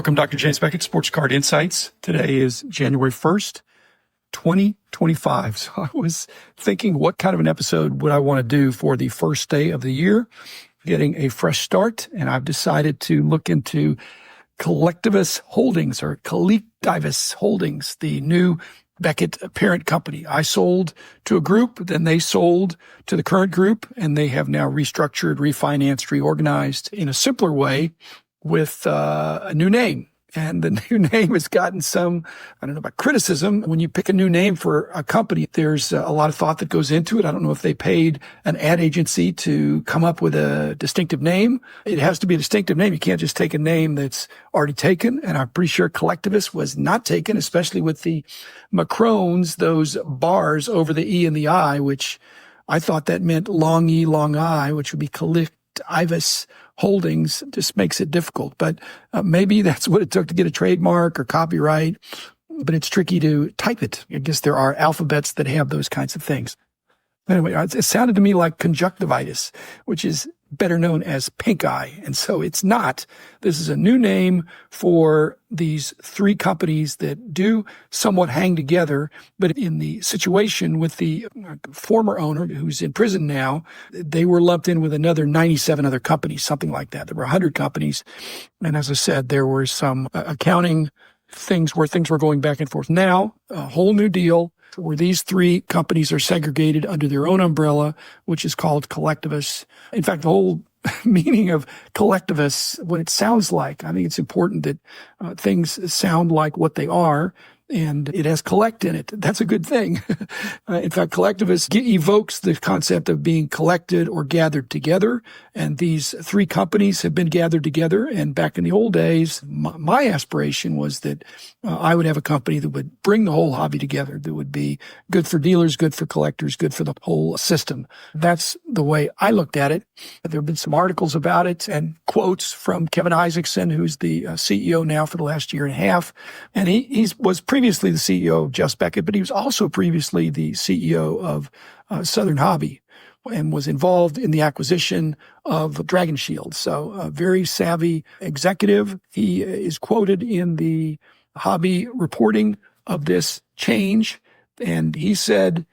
Welcome, Dr. James Beckett, Sports Card Insights. Today is January 1st, 2025. So I was thinking, what kind of an episode would I want to do for the first day of the year, getting a fresh start? And I've decided to look into Collectivus Holdings, or Collectivus Holdings, the new Beckett parent company. I sold to a group, then they sold to the current group, and they have now restructured, refinanced, reorganized in a simpler way with a new name. And the new name has gotten some, I don't know about criticism. When you pick a new name for a company, there's a lot of thought that goes into it. I don't know if they paid an ad agency to come up with a distinctive name. It has to be a distinctive name. You can't just take a name that's already taken. And I'm pretty sure Collectivist was not taken, especially with the Macrones, those bars over the E and the I, which I thought that meant long E, long I, which would be Collectivus Holdings. Just makes it difficult, but maybe that's what it took to get a trademark or copyright, but it's tricky to type it. I guess there are alphabets that have those kinds of things. Anyway, it sounded to me like conjunctivitis, which is better known as pink eye. And so it's not. This is a new name for these three companies that do somewhat hang together. But in the situation with the former owner, who's in prison now, they were lumped in with another 97 other companies, something like that. There were 100 companies. And as I said, there were some accounting things where things were going back and forth. Now, a whole new deal where these three companies are segregated under their own umbrella, which is called Collectivus. In fact, the whole meaning of Collectivus, what it sounds like, I think it's important that things sound like what they are, and it has collect in it. That's a good thing. In fact, Collectivist evokes the concept of being collected or gathered together. And these three companies have been gathered together. And back in the old days, my aspiration was that I would have a company that would bring the whole hobby together, that would be good for dealers, good for collectors, good for the whole system. That's the way I looked at it. There have been some articles about it and quotes from Kevin Isaacson, who's the CEO now for the last year and a half. And he was previously the CEO of Just Beckett, but he was also previously the CEO of Southern Hobby and was involved in the acquisition of Dragon Shield. So a very savvy executive. He is quoted in the Hobby reporting of this change. And he said,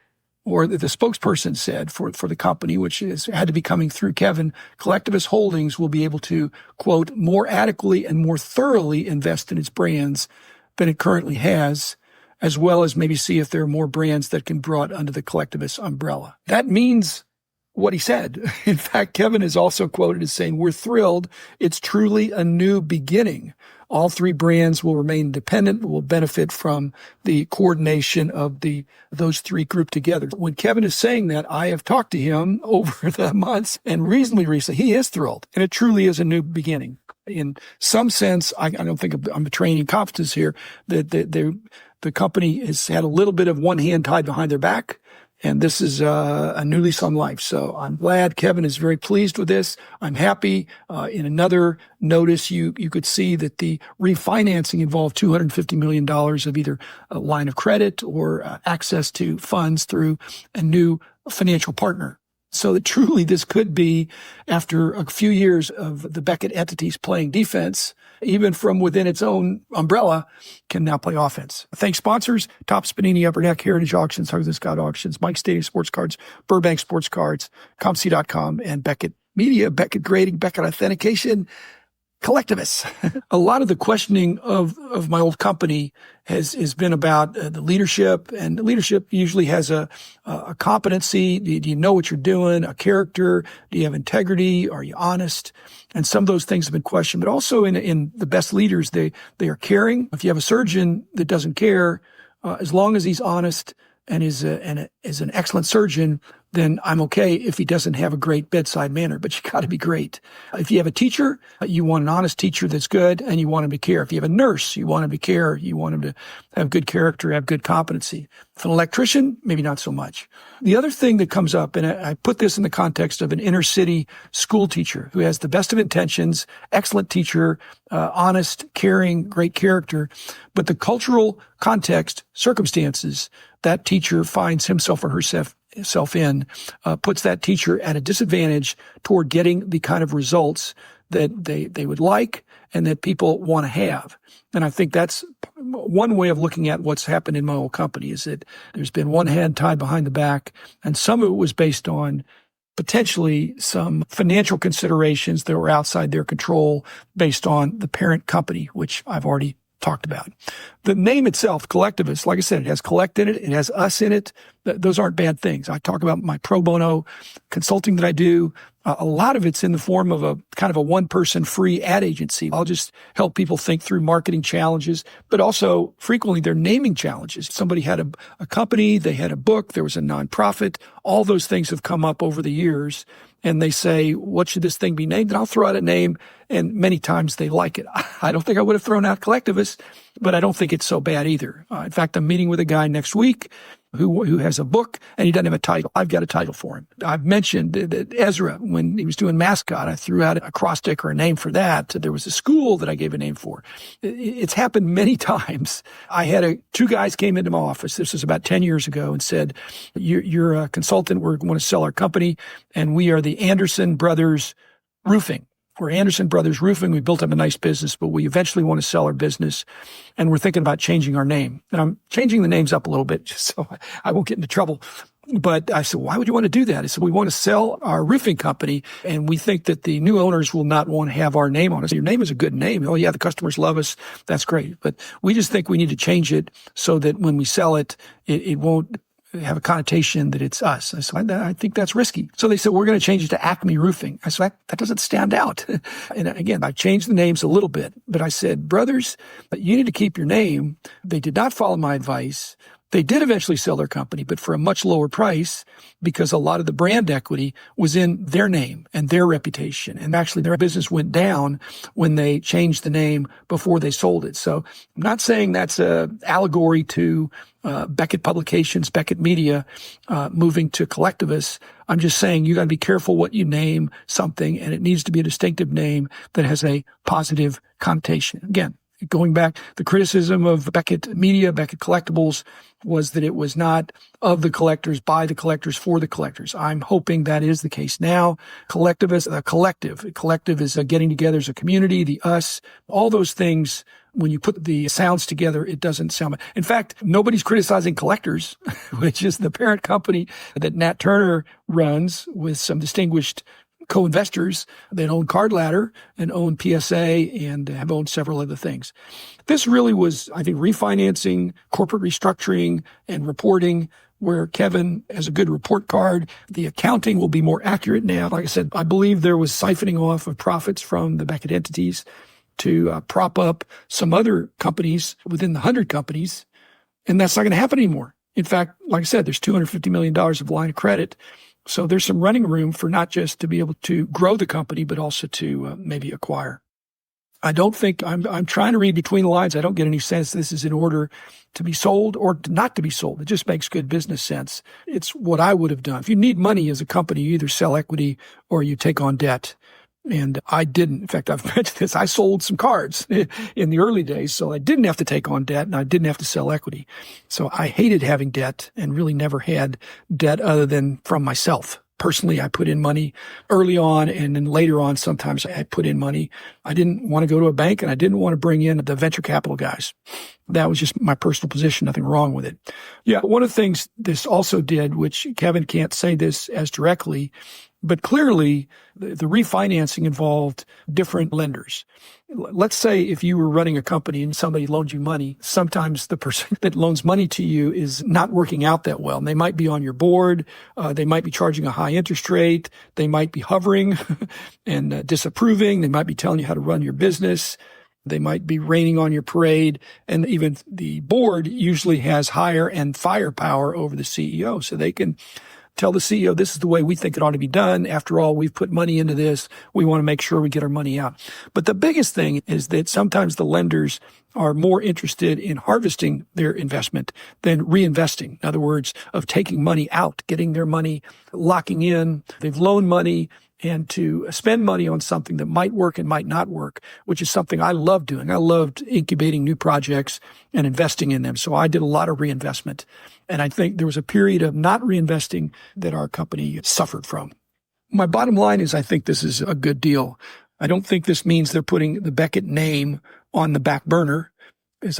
or the spokesperson said for the company, which had to be coming through Kevin, Collectivus Holdings will be able to, quote, more adequately and more thoroughly invest in its brands than it currently has, as well as maybe see if there are more brands that can be brought under the Collectivist umbrella. That means what he said. In fact, Kevin is also quoted as saying, "We're thrilled. It's truly a new beginning. All three brands will remain independent, will benefit from the coordination of those three grouped together." When Kevin is saying that, I have talked to him over the months and reasonably recently. He is thrilled, and it truly is a new beginning. In some sense, I don't think I'm betraying confidence here, that the company has had a little bit of one hand tied behind their back. And this is a new lease on life. So I'm glad Kevin is very pleased with this. I'm happy. In another notice, you could see that the refinancing involved $250 million of either a line of credit or access to funds through a new financial partner. So that truly this could be, after a few years of the Beckett entities playing defense, even from within its own umbrella, can now play offense. Thanks, sponsors: Topps, Panini, Upper Deck, Heritage Auctions, Huggins & Scott Auctions, Mike Stadium Sports Cards, Burbank Sports Cards, ComC.com, and Beckett Media, Beckett Grading, Beckett Authentication, Collectivus. A lot of the questioning of my old company has been about the leadership, and leadership usually has a competency. Do you know what you're doing? A character? Do you have integrity? Are you honest? And some of those things have been questioned, but also in the best leaders, they are caring. If you have a surgeon that doesn't care, as long as he's honest and is an excellent surgeon, then I'm okay if he doesn't have a great bedside manner, but you got to be great. If you have a teacher, you want an honest teacher that's good, and you want him to care. If you have a nurse, you want him to care. You want him to have good character, have good competency. If an electrician, maybe not so much. The other thing that comes up, and I put this in the context of an inner city school teacher who has the best of intentions, excellent teacher, honest, caring, great character, but the cultural context, circumstances that teacher finds himself or herself in puts that teacher at a disadvantage toward getting the kind of results that they would like and that people want to have. And I think that's one way of looking at what's happened in my old company, is that there's been one hand tied behind the back, and some of it was based on potentially some financial considerations that were outside their control based on the parent company, which I've already talked about. The name itself, Collectivist, like I said, it has collect in it. It has us in it. Those aren't bad things. I talk about my pro bono consulting that I do. A lot of it's in the form of a kind of a one-person free ad agency. I'll just help people think through marketing challenges, but also frequently they're naming challenges. Somebody had a company, they had a book, there was a nonprofit. All those things have come up over the years, and they say, what should this thing be named? And I'll throw out a name, and many times they like it. I don't think I would have thrown out Collectivist, but I don't think it's so bad either. In fact, I'm meeting with a guy next week who has a book, and he doesn't have a title. I've got a title for him. I've mentioned that Ezra, when he was doing mascot, I threw out a cross-stick or a name for that. There was a school that I gave a name for. It's happened many times. I had two guys came into my office. This was about 10 years ago, and said, you're a consultant. We want to sell our company, and we are the Anderson Brothers Roofing. We're Anderson Brothers Roofing. We built up a nice business, but we eventually want to sell our business, and we're thinking about changing our name. And I'm changing the names up a little bit just so I won't get into trouble. But I said, why would you want to do that? I said, we want to sell our roofing company, and we think that the new owners will not want to have our name on it. Your name is a good name. Oh, yeah, the customers love us. That's great. But we just think we need to change it so that when we sell it, it won't have a connotation that it's us. I said, I think that's risky. So they said, we're going to change it to Acme Roofing. I said, that doesn't stand out. And again, I changed the names a little bit, but I said, brothers, you need to keep your name. They did not follow my advice. They did eventually sell their company, but for a much lower price, because a lot of the brand equity was in their name and their reputation. And actually their business went down when they changed the name before they sold it. So I'm not saying that's an allegory to Beckett Publications, Beckett Media, moving to Collectivus. I'm just saying you got to be careful what you name something, and it needs to be a distinctive name that has a positive connotation. Again, going back, the criticism of Beckett Media, Beckett Collectibles, was that it was not of the collectors, by the collectors, for the collectors. I'm hoping that is the case now. Collectivist, a collective. A collective is a getting together as a community, the us, all those things. When you put the sounds together, it doesn't sound. In fact, nobody's criticizing Collectors, which is the parent company that Nat Turner runs with some distinguished co-investors that own Card Ladder and own PSA and have owned several other things. This really was, I think, refinancing, corporate restructuring, and reporting, where Kevin has a good report card. The accounting will be more accurate now. Like I said, I believe there was siphoning off of profits from the Beckett entities to prop up some other companies within the 100 companies, and that's not going to happen anymore. In fact, like I said, there's $250 million of line of credit. So there's some running room for not just to be able to grow the company, but also to maybe acquire. I don't think I'm trying to read between the lines. I don't get any sense this is in order to be sold or not to be sold. It just makes good business sense. It's what I would have done. If you need money as a company, you either sell equity or you take on debt. And I didn't. In fact, I've mentioned this. I sold some cards in the early days, so I didn't have to take on debt and I didn't have to sell equity. So I hated having debt and really never had debt other than from myself. Personally, I put in money early on, and then later on, sometimes I put in money. I didn't want to go to a bank, and I didn't want to bring in the venture capital guys. That was just my personal position. Nothing wrong with it. Yeah, one of the things this also did, which Kevin can't say this as directly, but clearly the refinancing involved different lenders. Let's say if you were running a company and somebody loaned you money, sometimes the person that loans money to you is not working out that well. And they might be on your board. They might be charging a high interest rate. They might be hovering and disapproving. They might be telling you how to run your business. They might be raining on your parade. And even the board usually has hire and firepower over the CEO. So they can tell the CEO, this is the way we think it ought to be done. After all, we've put money into this. We want to make sure we get our money out. But the biggest thing is that sometimes the lenders are more interested in harvesting their investment than reinvesting. In other words, of taking money out, getting their money, locking in. They've loaned money, and to spend money on something that might work and might not work, which is something I love doing. I loved incubating new projects and investing in them. So I did a lot of reinvestment. And I think there was a period of not reinvesting that our company suffered from. My bottom line is I think this is a good deal. I don't think this means they're putting the Beckett name on the back burner.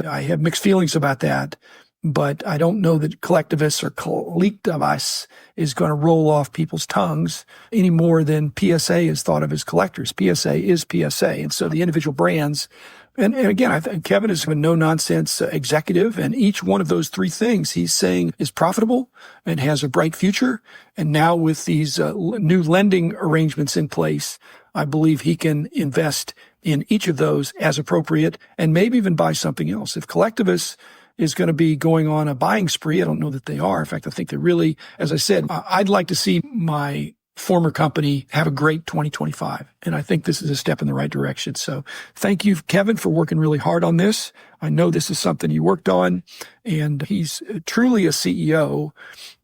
I have mixed feelings about that, but I don't know that collectivists or collectivus is going to roll off people's tongues any more than PSA is thought of as collectors. PSA is PSA. And so the individual brands, and again, I think Kevin is a no-nonsense executive, and each one of those three things he's saying is profitable and has a bright future. And now with these new lending arrangements in place, I believe he can invest in each of those as appropriate and maybe even buy something else. If Collectivus is going to be going on a buying spree, I don't know that they are. In fact, I think they really, as I said, I'd like to see my former company have a great 2025. And I think this is a step in the right direction. So thank you, Kevin, for working really hard on this. I know this is something you worked on, and he's truly a CEO.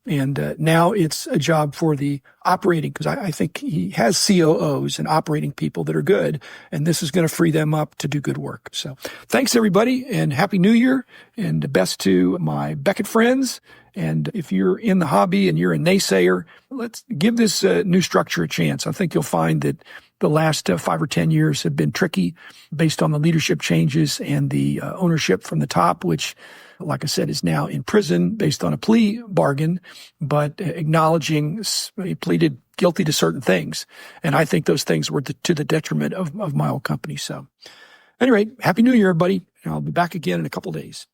And now it's a job for the operating, because I think he has COOs and operating people that are good, and this is going to free them up to do good work. So thanks, everybody, and Happy New Year, and best to my Beckett friends. And if you're in the hobby and you're a naysayer, let's give this new structure a chance. I think you'll find that the last 5 or 10 years have been tricky based on the leadership changes and the ownership from the top, which, like I said, is now in prison based on a plea bargain, but acknowledging he pleaded guilty to certain things. And I think those things were to the detriment of my old company. So anyway, Happy New Year, everybody. And I'll be back again in a couple days.